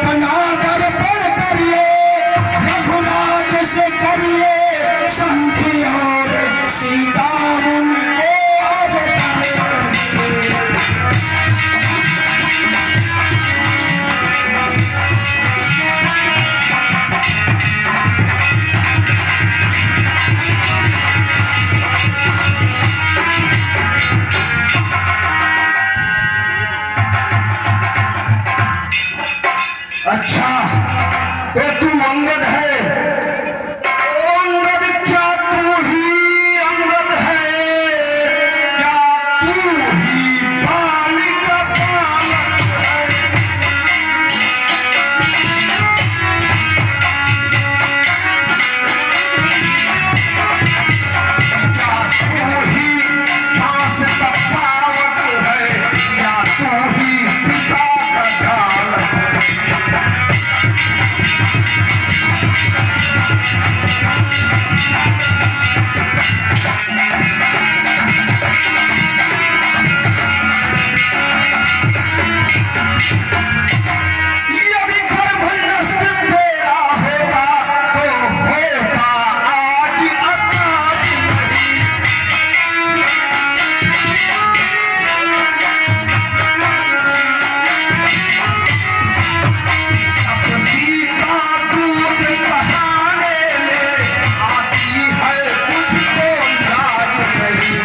अपना दर पर करिए, रघुनाथ से करिए संधि और सीता उनको अवतार करिए। अच्छा तो तू अंगद है, अंगद क्या तू ही अंगद है, क्या तू ही बालिक बालक है। क्या तू ही दास का पावक है, क्या तू ही पिता का ढालक है। यदि गर्भ नष्ट तेरा होता तो होता आज अकाल। अब सीता दूध बहाने में आती है, तुझको लाज नहीं।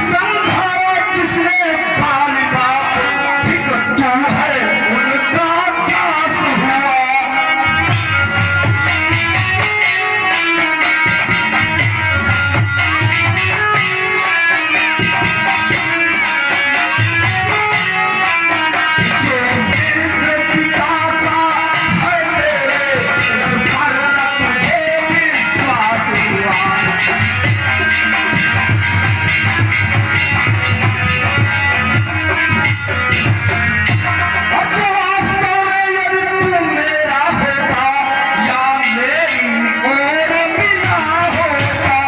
संघारा जिसने बाल बाप, एक तू है उनका दास हुआ। जो मेरे पिता का है तेरे, इस पर तुझे विश्वास हुआ। अब वास्तव में यदि तू मेरा होता या मेरी ओर मिला होता,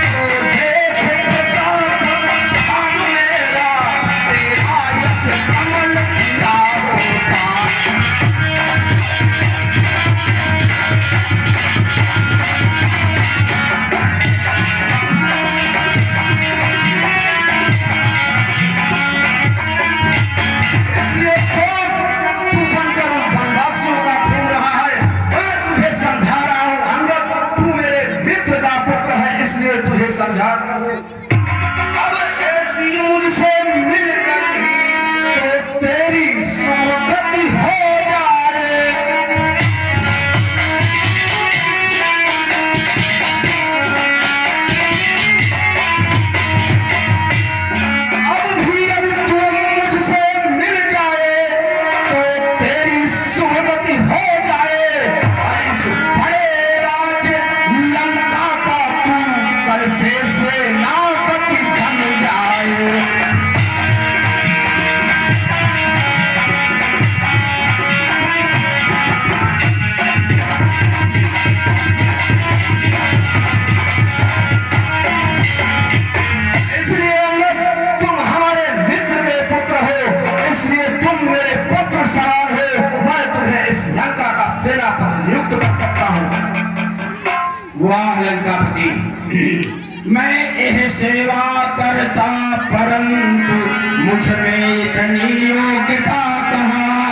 तो देख प्रताप भाग मेरा, तेरा यश कमल खिला होता। इसलिए तू बनकर उन वनवासियों का खून रहा है, मैं तुझे समझा रहा हूं अंगद, तू मेरे मित्र का पुत्र है, इसलिए तुझे समझा रहा हूं। अब ऐसी मुझसे मिलकर तो तेरी सुगति हो जाए। अब भी यदि तू मुझसे मिल जाए तो तेरी सुगति हो जाए, और इस बड़े राज्य लंका का तू कल से सेनापति बन जाए। इसलिए अंगद, तुम हमारे मित्र के पुत्र हो, इसलिए तुम मेरे पुत्र समान हो, मैं तुम्हें इस लंका का सेनापति नियुक्त कर सकता हूँ। वाह लंकापति, मैं यह सेवा करता परंतु मुझ में इतनी योग्यता कहाँ,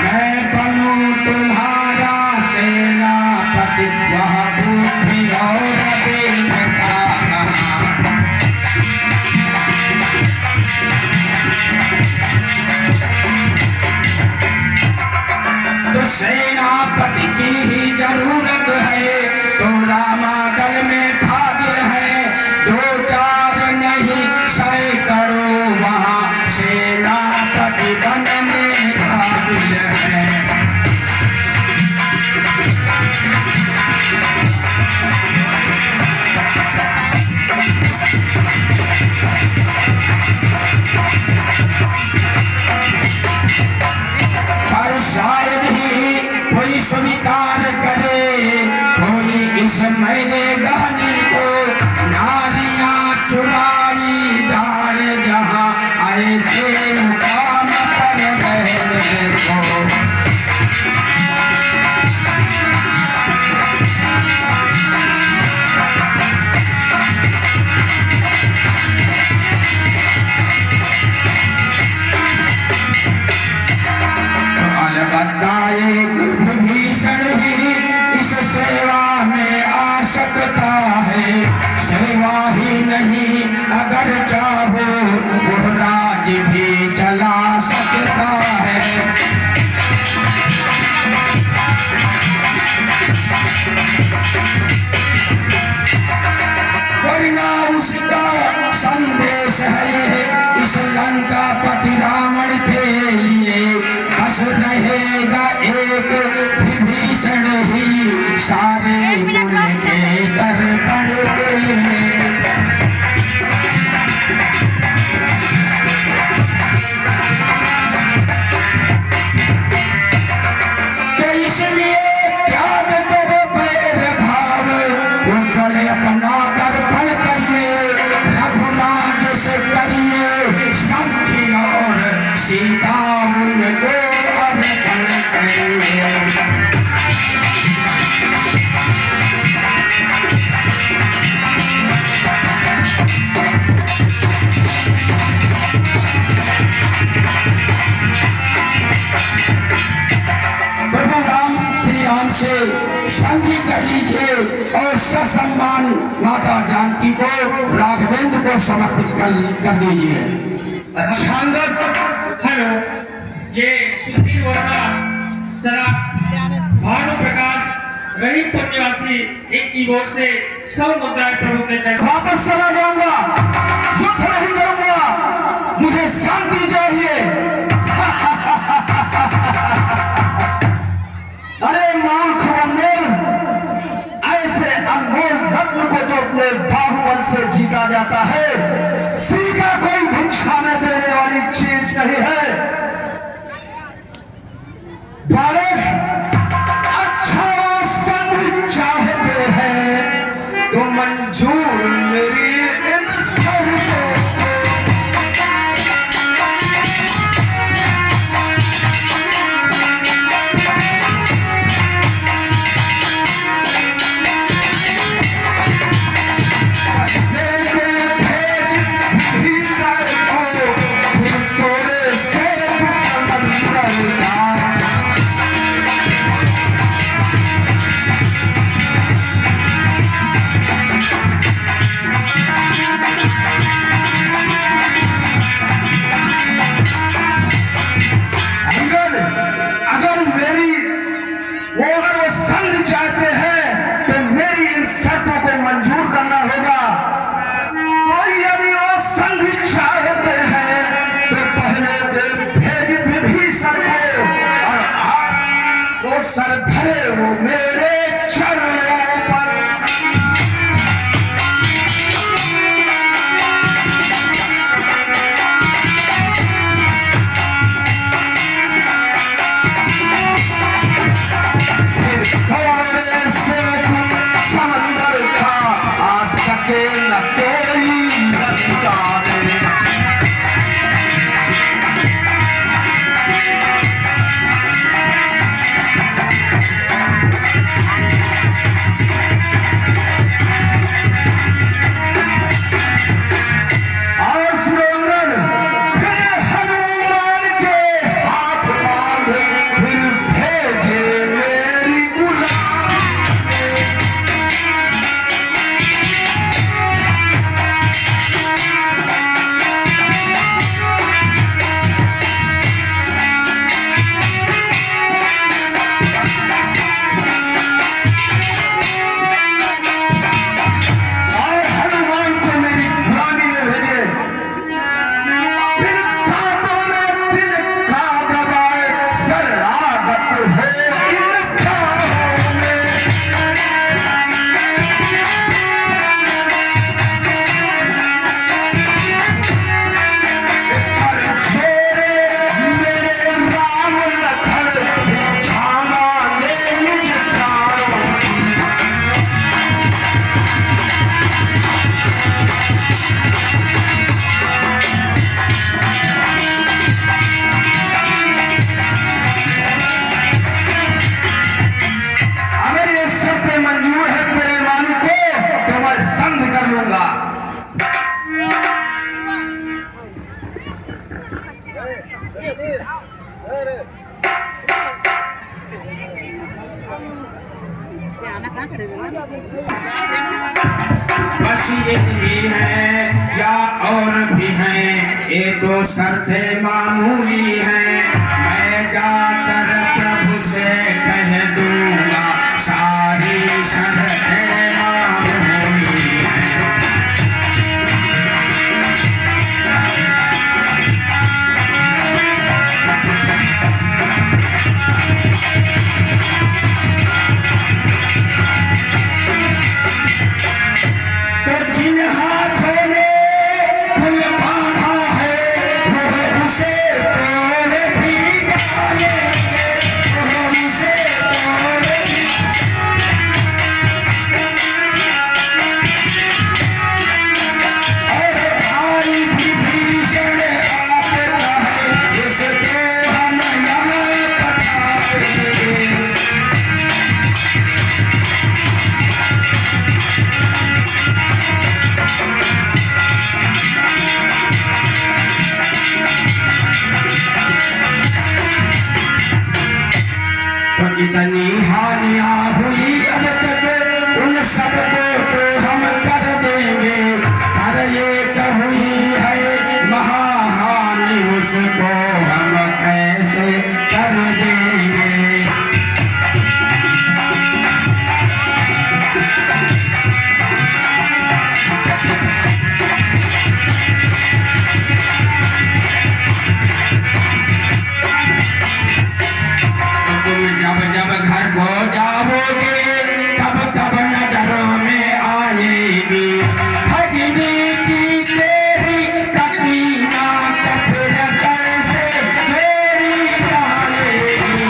मैं बनूं तुम्हारा सेनापति, वह बुद्धि और विवेकता कहाँ। तो सेनापति की ही जरूरत है, तो रामादल में फादिल है, 2-4 नहीं सैकड़ों वहाँ सेनापति बनने ही नहीं, अगर चाहो वो राज भी चला सकता है। वरना उसका संदेश है ये इस लंका पति रावण के लिए, बस रहेगा एक विभीषण ही सारे कुल के दर्पण के लिए। तो इसलिए त्याग करो बैर भाव, उज्ज्वल अपना दर्पण करिए, रघुनाथ से करिए संधि और सीता उनको अर्पण करिए। प्रभु राम श्री राम से संधि कर लीजिए और ससम्मान माता जानकी को राघवेंद्र को समर्पित कर दीजिए। अच्छा अंगद, हेलो, ये सुधीर वर्मा सरा भानु प्रकाश रहीमपुर निवासी एक कीबोर्ड से 100 मुद्राएं प्रभु के चरण। वापस चला जाऊंगा, युद्ध नहीं करूंगा, मुझे शांति चाहिए। अरे मूर्ख बंदर, ऐसे अनमोल रत्न को तो अपने बाहुबल से जीता जाता है, सीता कोई भिक्षा में देने वाली चीज नहीं है। बालक, अच्छा वो संधि चाहते हैं तो मंजूर मेरी इन शर्तों को। सर धरे वो मेरे चरणों पर। फिर थोड़े से समंदर का आ सके न कोई ललकारे। क्या ना कहाँ करेगा बस यही है या और भी हैं, ये दो शर्तें मामूली हैं। मैं जाकर प्रभु से कह दूंगा सारी शर्तें मामूली हैं। तो जिन हाथों ने पुल बांधा है वो उसे तोड़ भी डालेंगे, वो उसे तोड़ भी। और भाई भी भीषण आपदा है, इसको हम यहाँ बताएंगे। तो जितनी हानियां हुई अब तक उन सबको तो हम कर देंगे, पर एक हुई है महाहानि उसको हम कैसे कर देंगे। तुम जब जब घर को जाओगे तब तब नजरों में आएगी भगनी की तेरी कटीना, तो फिर कैसे जोड़ी जाएगी।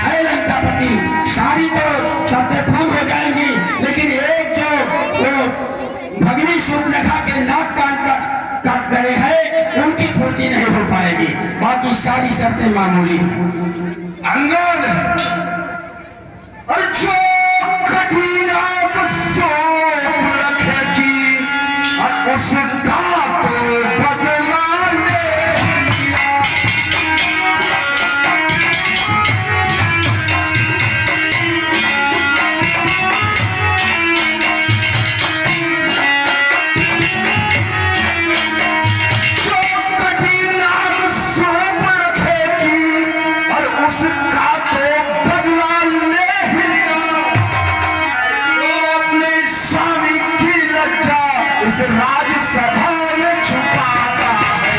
अरे लंकापति, सारी तो शर्तें पूरी हो जाएंगी, लेकिन एक जो वो भगनी शूर्पणखा के नाक कान कट गए हैं उनकी पूर्ति नहीं हो पाएगी, बाकी सारी शर्तें मामूली हैं। अंगद, अरे जो कठिना को सौंप रखेगी और उसका तो बदला ले लिया। जो कठिना को सौंप रखेगी और उसका तो बदला ले ही लिया। वो अपने स्वामी की लज्जा इस राजसभा में छुपाता है।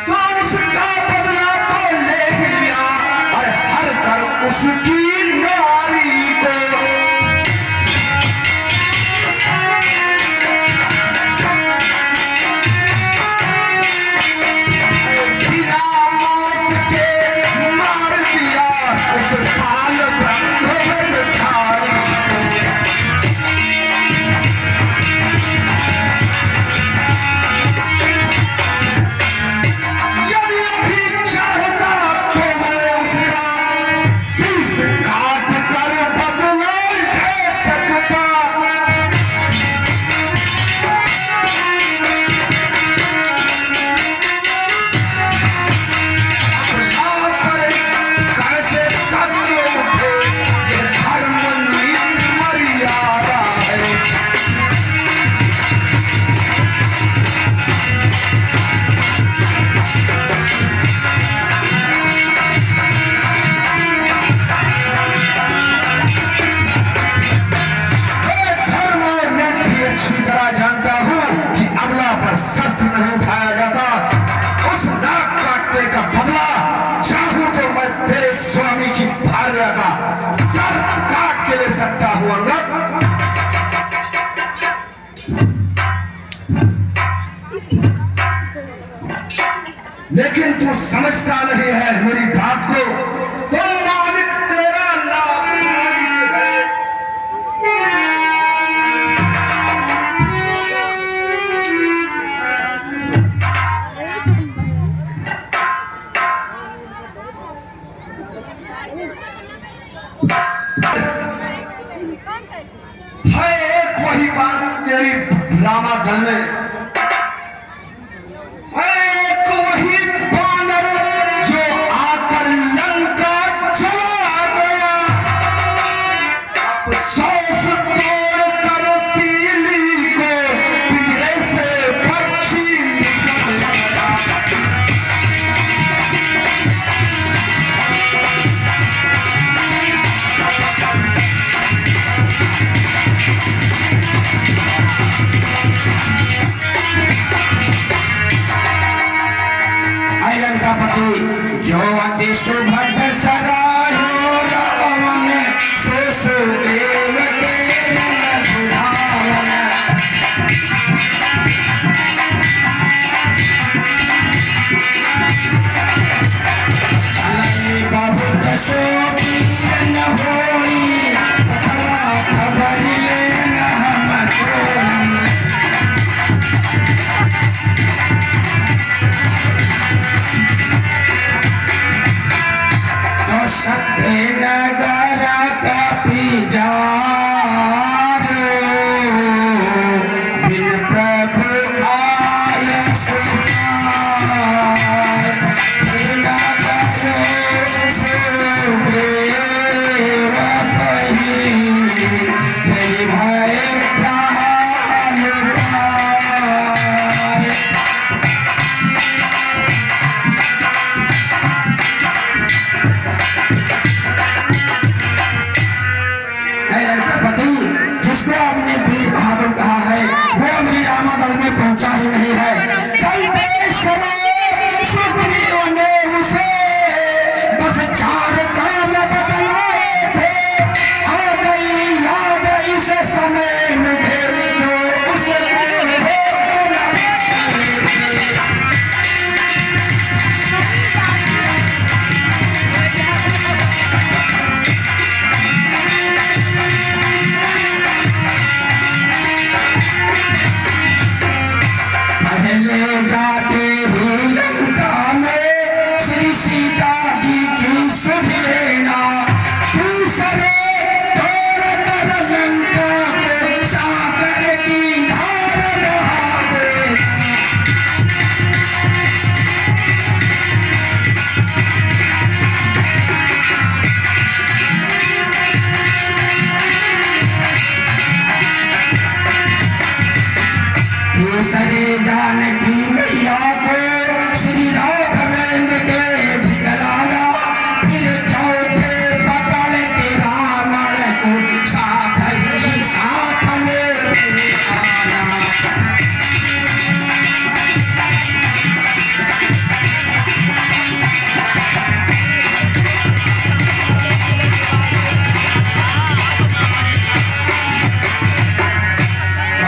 तो उसका बदला तो ले ही लिया और हर कर उसकी नारी को बिना मौत के मार दिया, उस बाल ब्रह्मचारी यदि अभी चाहता तो मैं उसका शीश काट कर बदला ले सकता। आप पर कैसे शस्त्र उठे, ये धर्म नीति मर्यादा है। धर्म और नीति भी अच्छी तरह जानता हूँ कि अबला पर शस्त्र नहीं उठाया जाता। उस नाक काटने का बदला चाहूं तो मैं तेरे स्वामी की भार्या का सर काट के ले सकता हूँ अंगद। लेकिन तू समझता नहीं है मेरी बात को। तो मालिक तेरा नाम है। अति जो अति सुभग सरायो रावण सो सुग्रीव के बुधावन। चलई बहुत सो वीर न होई खबर ले न हम सोई। सत्य नगर कपि जारो बिन प्रभु आय सुपार। नगर सुग्रीव पहि जय भय प्राण पाय। जिसको आपने वीर बहादुर कहा है वो अभी रामादल में पहुंचा ही नहीं है। चलते समय सुग्रीव ने उसे बस 4 काम बतलाए थे। आ गई याद इस समय मुझे जो उसको पहले जाते ही लंका में श्री सीता जी की सुध लेना। दूसरे तोड़ कर लंका को सागर की धार बहा दे। तीसरे जानकी मैया को श्री राघवेंद्र के ढिगलाना। फिर चौथे पकड़ के रावण को साथ ही साथ ले आना।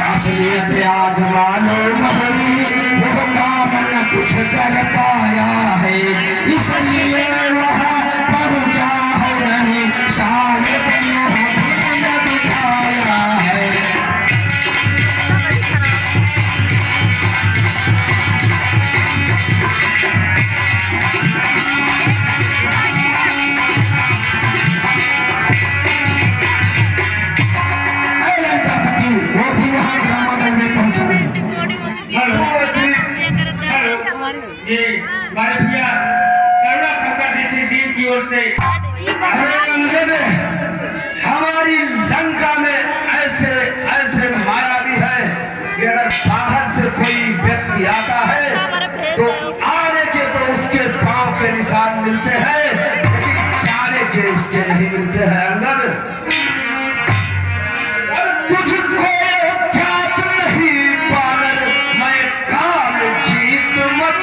असलियत आज मालूम हुई वो काम न कुछ कर पाया है, इसलिए वह पहुंचा है नहीं शायद न दिखाया है। वो भी वहाँ रामादल में पहुंचा नहीं। ये हमारे भैया करुणा शंकर दीक्षित टीम की ओर से अरे अंग्रेज हमारी लंका में ऐसे ऐसे मारा भी है कि अगर बाहर से कोई व्यक्ति आता है तो आने के तो उसके पांव के निशान मिलते हैं लेकिन जाने के उसके नहीं मिलते हैं। अंगद तुझको ज्ञात नहीं बानर मैं काल जीत मत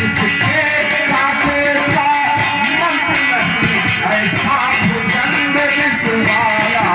इसके काटे का मंत्र नहीं ऐसा भुजंग विश्वाया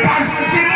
पश्चिम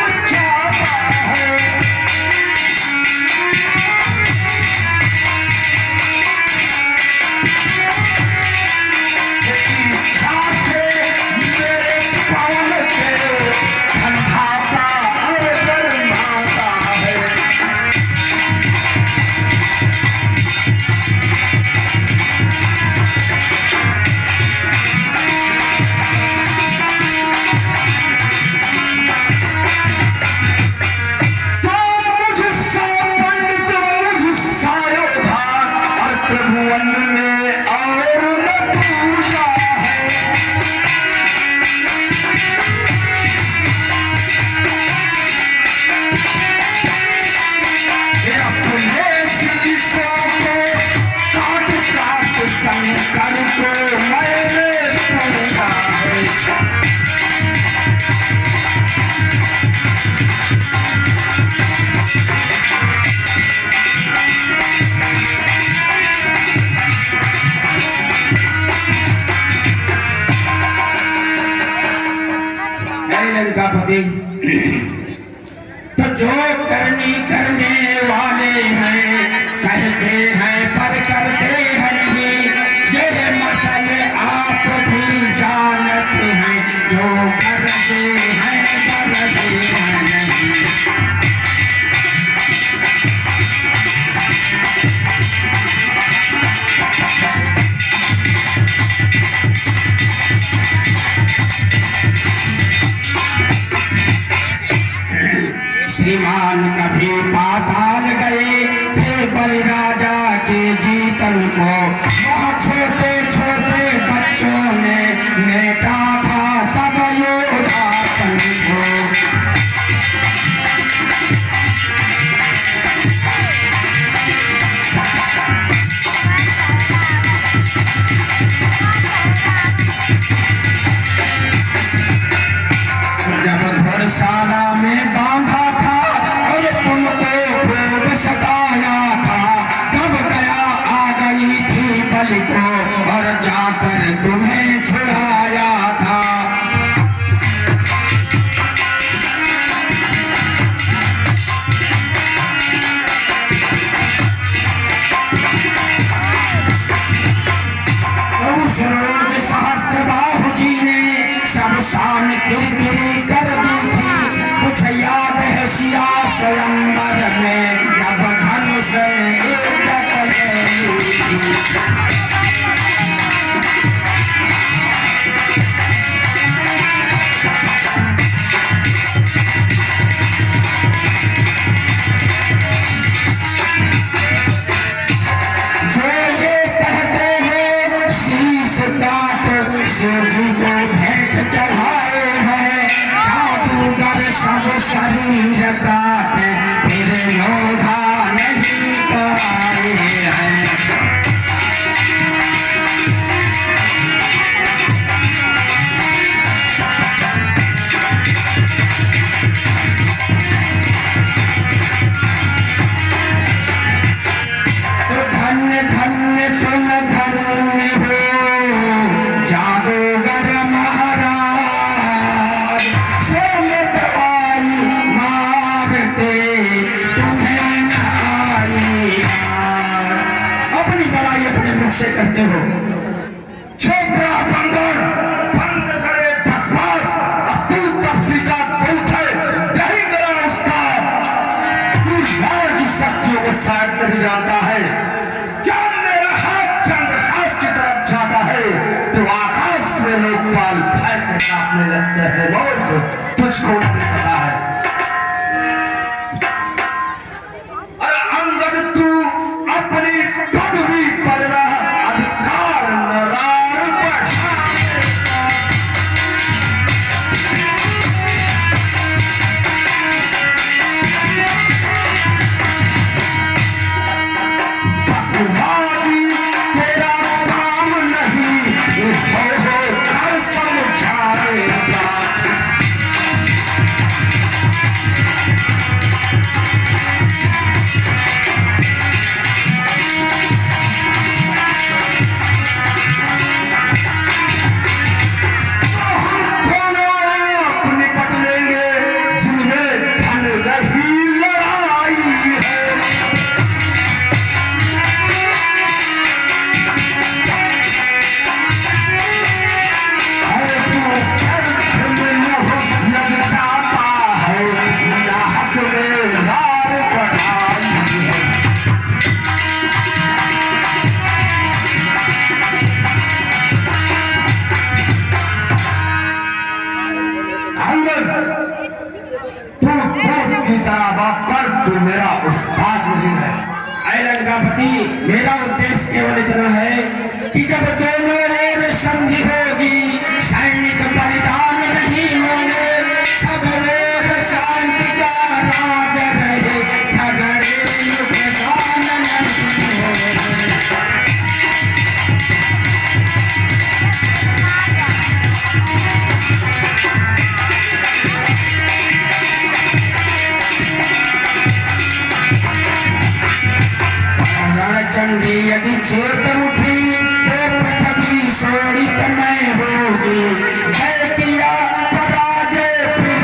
लंकापति, तो जो करनी करने वाले हैं कहते हैं पर करते हैं नहीं, ये मसले आप भी जानते हैं, जो करते हैं करते हैं नहीं। श्रीमान कभी पाताल गए थे बलिराजा के जीतन को, वहाँ छोटे छोटे बच्चों ने मेटा था सब योद्धापन को। जब घोड़शाला में बांधा था और तुमको खूब सताया था, तब गया आ गई थी बलि को और जाकर तुम्हें छुड़ाया था। उस रोज सहस्त्रबाहु जी ने सब शान किरकिरी कर दी थी, कुछ याद है सिया स्वयंवर में जब धनुष में एक जगह थी। जो ये कहते हैं शीश काट जी को भेंट चढ़ाए हैं, जादूगर सब शरीर काटे फिर योद्धा नहीं पाए हैं। तो धन्य धन्य तुम धन्य हो जादूगर महाराज, सोने दवाई मारते तुम्हें न आई। अपनी बड़ाई अपने मुख से करते हो। छोटा बंदर बंद करे बकवास, अब तू तपसी का दूत है, नहीं मेरा उस्ताद। तू लाल की शक्तियों को शायद नहीं जानता है। जब मेरा हाथ चंद्रहास की तरफ जाता है तो आकाश में लोकपाल भय से कांपने लगते हैं। मोर को तुझको नहीं पता है। अरे अंगद तू अपनी पदवी पर रह, अधिकार नरार बढ़ा। पटवारी तेरा काम नहीं, हो कर समझाएगा। मेरा उद्देश्य केवल इतना है कि जब दोनों ओर संधि होगी, सैनिक बलिदान नहीं होंगे, सब लोग शांति का राज रहे, झगड़े नुकसान नहीं होंगे। रणचंडी यदि चेत उठी तो पृथ्वी शोणित में होगी, जय किया पराजय फिर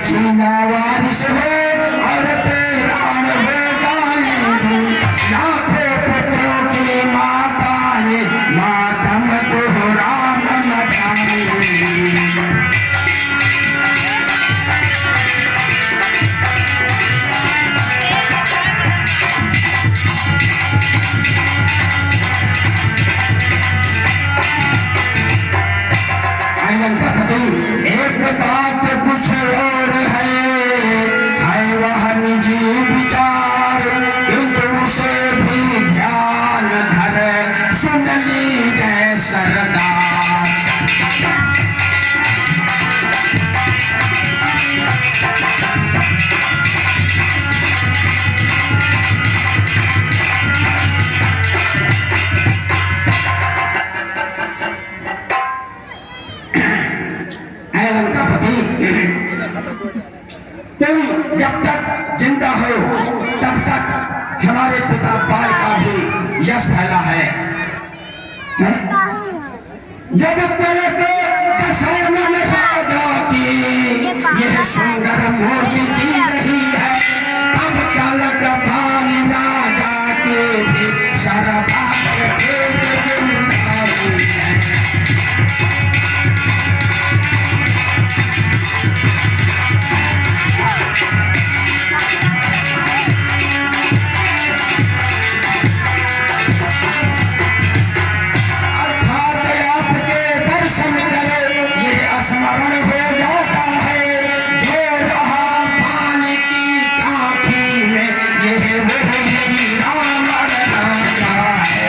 सीना वारिस हो और तेरान हो जाएगी, लाखों पुत्रों की माताएं मातम कोहराम मचाएंगी। एक बात कुछ और है वह निजी विचार, किंतु उसे भी ध्यान धर सुन लीजिए सरदार। तुम जब तक जिंदा हो तब तक हमारे पिता बाल का भी यश फैला है। जब तक दशानन राजा की यह सुंदर मूर्ति जी रही है, तब तक बाल राजा के भी सरभाग्य जिंदा हुई है। स्मरण हो जाता है जो रहा पान की काठी में, यह वही रावण राजा है।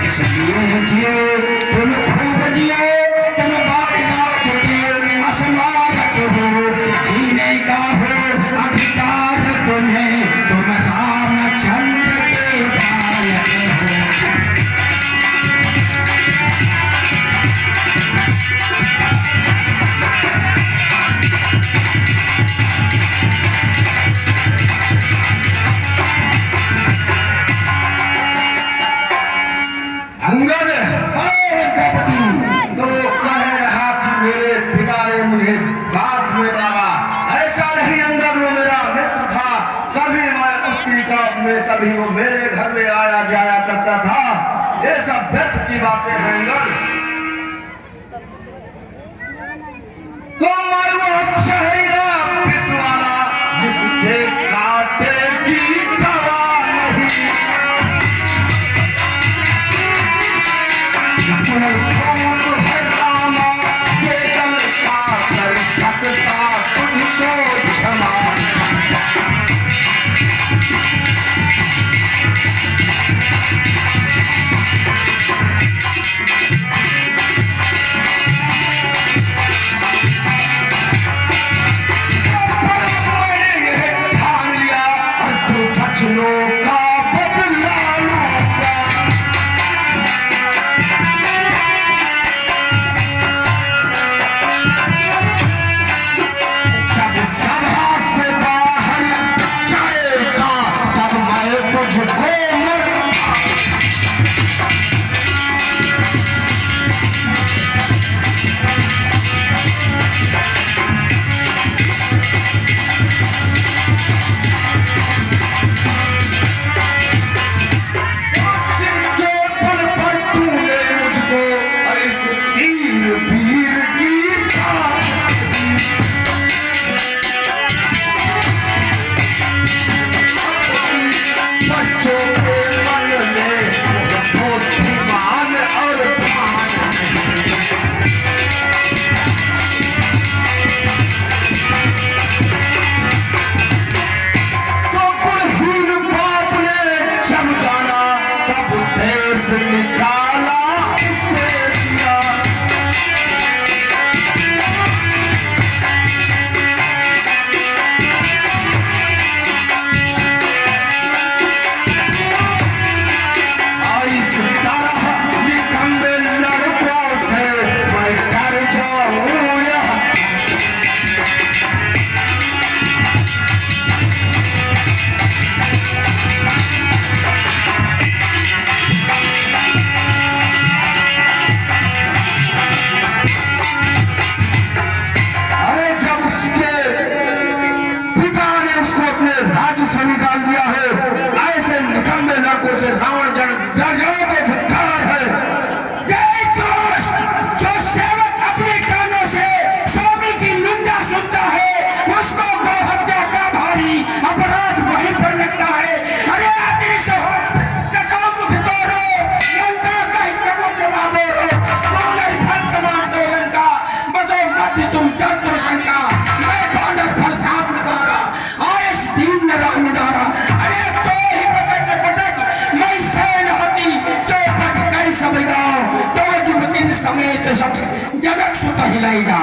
इसलिए जियो तुम खूब जियो, तुम बालीनाथ के अस्मारक हो, जीने का हो अधिकार तुम्हें, तुम रामचंद्र के बालक हो। अंगद तो कह रहा कि मेरे पिता ने मुझे बात में डाला। ऐसा नहीं, अंगद वो मेरा मित्र था, कभी मैं उसकी तरफ में, कभी वो मेरे घर में आया जाया करता था। ये सब व्यर्थ की बातें हैं अंगद। तो मैं वो शहरीरा पिसवाला जिसके काटे की दवा नहीं, कौन है रामा ये गल का कर सकता तुझको क्षमा। मैंने यह ठान लिया और तू बचनों का बदला लूंगा। जब सभा से बाहर जाएगा तब मैं तुझको के पल पर तूने मुझको और इस तीर पीर की ताकत दी। बच्चों के मन में बुद्धिमान और भान तो गुणहीन बाप ने जब जाना तब देश निकाला उसे दिया। इस तरह निकम्मे लड़कों से मैं डर जाऊं या पहले जा।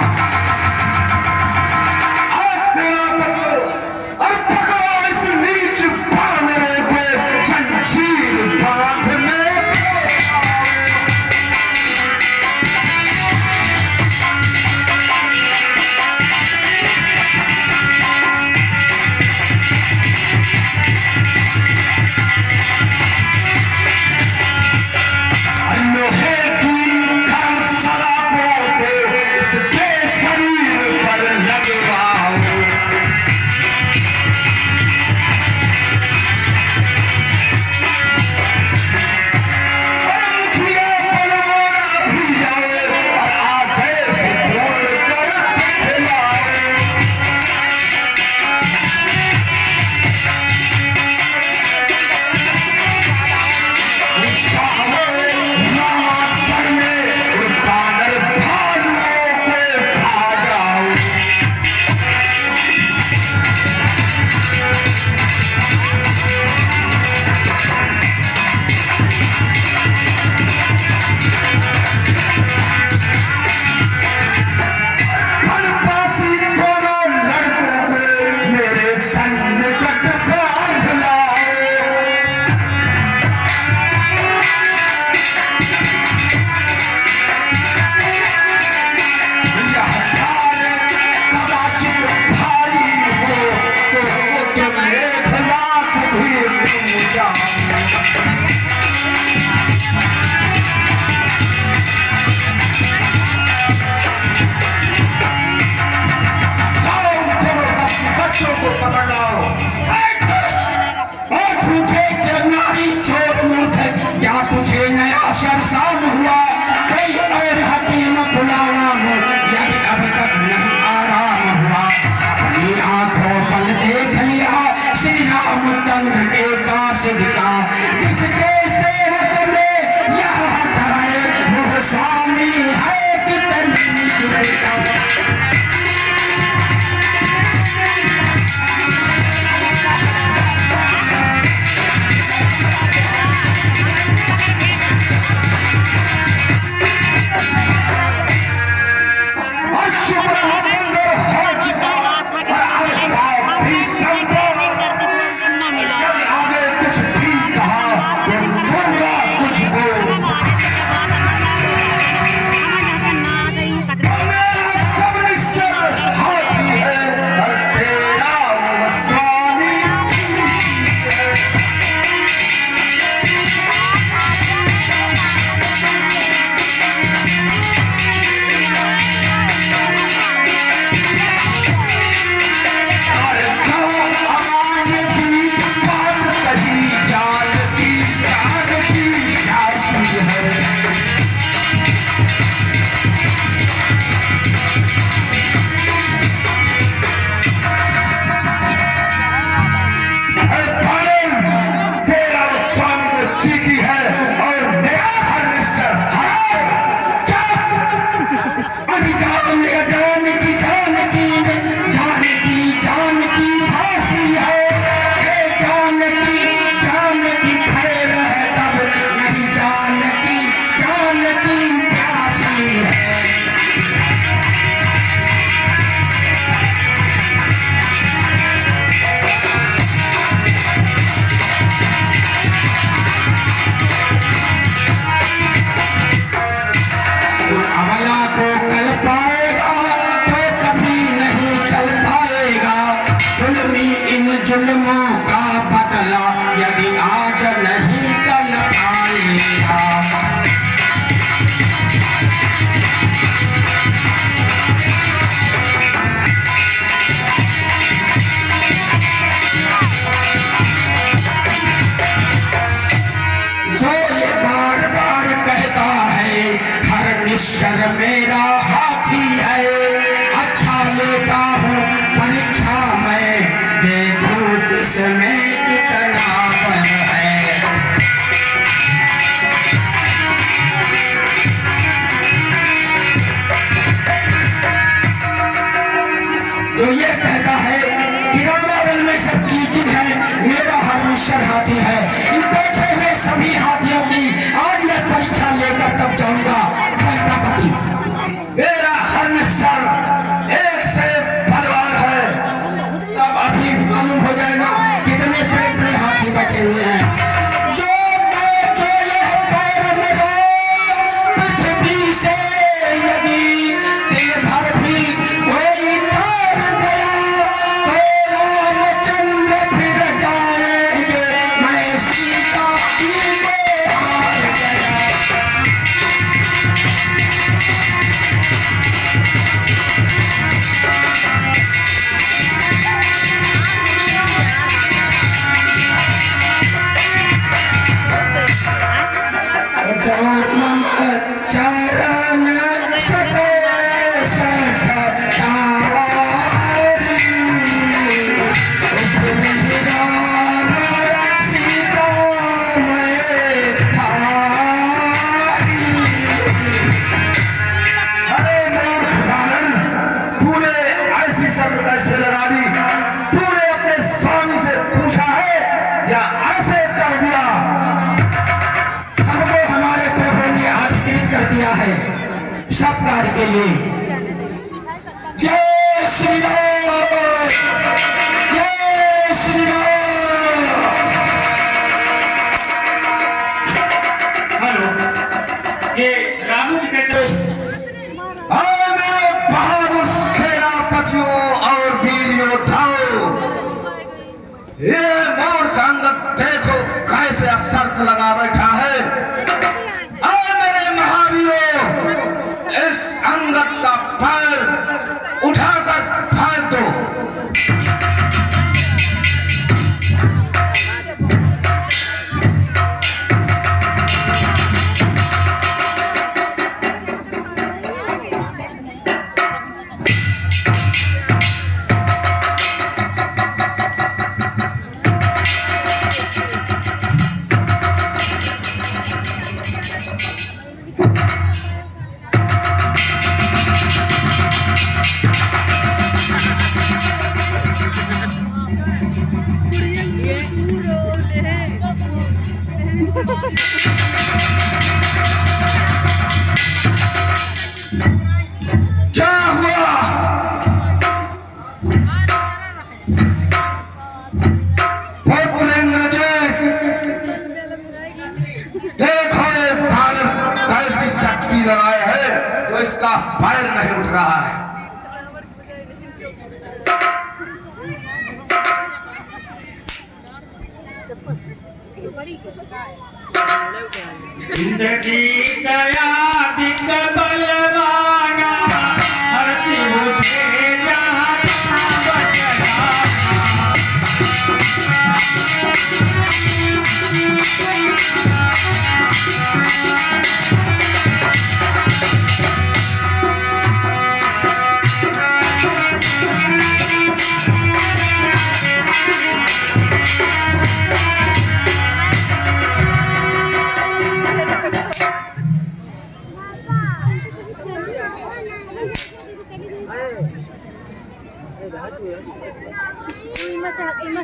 निश्चर मेरा हाथी है, अच्छा लेता हूँ परीक्षा मैं, दे दूँ किस मालूम हो जाएगा कितने बड़े बड़े हाथी बैठे हुए हैं। जो यह पैर मेरे पृथ्वी से यदि दिल भर भी कोई तार गया तो रामचंद्र फिर जाएंगे, मैं सीता की को हार गया। जन्म चरण सते राम सीता मैं थारी। अरे मूर्ख दानव, तूने ऐसी शर्त कैसे लगा दी? तूने अपने स्वामी से पूछा है या ऐसे कर दिया? हमको हमारे प्रभु ने अधिकृत कर दिया है सब कार्य के लिए। जय श्री राम, जय श्री राम। हेलो, ये रामू जी कहते मेरे बहादुर सेनापतियों और वीर योद्धाओं, ये मूर्ख अंगद देखो कैसे शर्त लगा बैठा है। मेरे महावीरों, इस अंगद का पैर उठाकर फेंक दो। क्या हुआ? पुत्रेंद्र जी, देखो ये बालक कैसी शक्ति लगाए है तो इसका पैर नहीं उठ रहा है। इंद्र की दया दिख बलवाना, हर्षि उठे जहाँ बजना।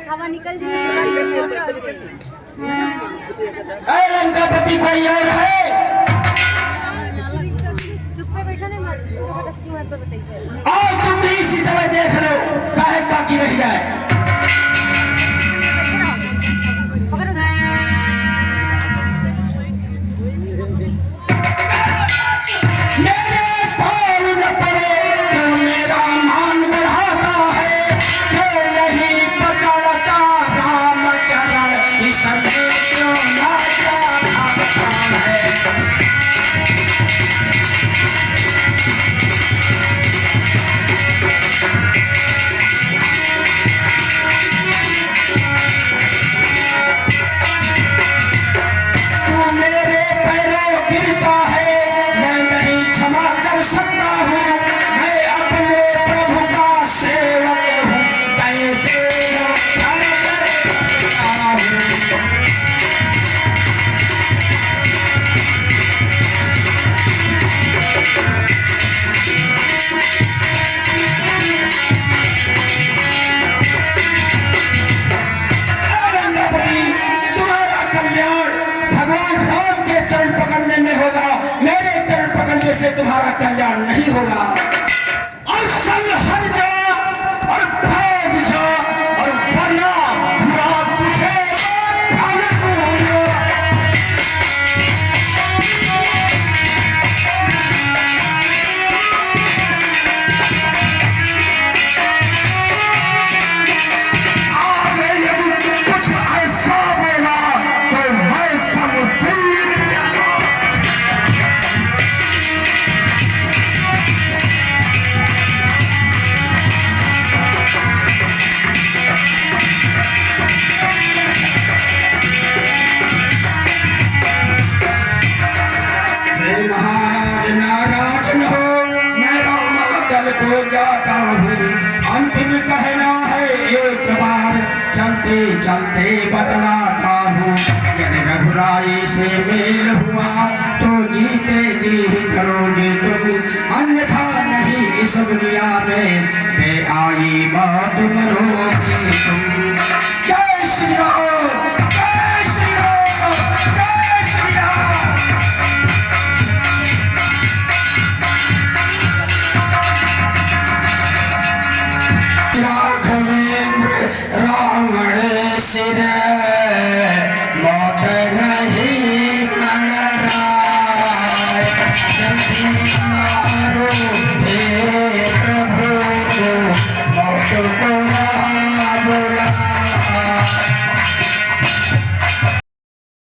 हवा निकल दी लंकापति कोई और है? चुप पे बैठा नहीं मत बताइए। आओ तुम भी इसी समय देख लो काहे बाकी रह जाए। मेरे पाँव न पड़े तो मेरा मान बढ़ाता है, क्यों नहीं पकड़ता रामचरण इसमें क्यों नाचा खाता है। से तुम्हारा कल्याण नहीं होगा। और चल हट जा और भाग जा और वन चलते चलते बतलाता हूँ, यदि रघुराई से मेल हुआ तो जीते जी करोगे तुम, अन्यथा नहीं इस दुनिया में बेआई मौत मरोगे तुम। जय श्री राम, जय श्री राम, जय श्री राम। राघवेंद्र रावण सिर